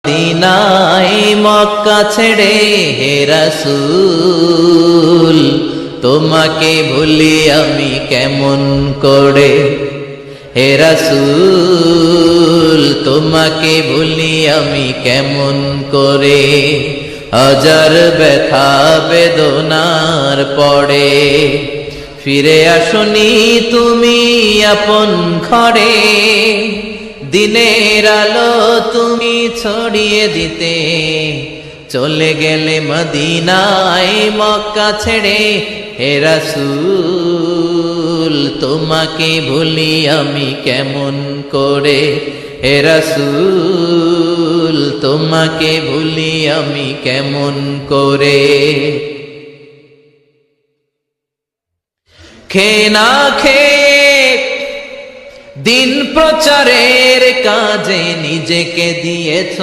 মদিনায় মক্কা ছেড়ে হে রাসূল তোমাকে ভুলি আমি কেমন করে হে রাসূল তোমাকে ভুলি আমি কেমন করে হাজার ব্যথা বেদনার পড়ে ফিরে আসনি তুমি আপন ঘরে দিনের আলো তুমি ছড়িয়ে দিতে চলে গেলে মদিনায় মক্কা ছেড়ে হে রাসূল তোমাকে ভুলি আমি কেমন করে হে রাসূল তোমাকে ভুলি আমি কেমন করে খেয়ে না খেয়ে দিন প্রচারের কাজে নিজেকে দিয়েছ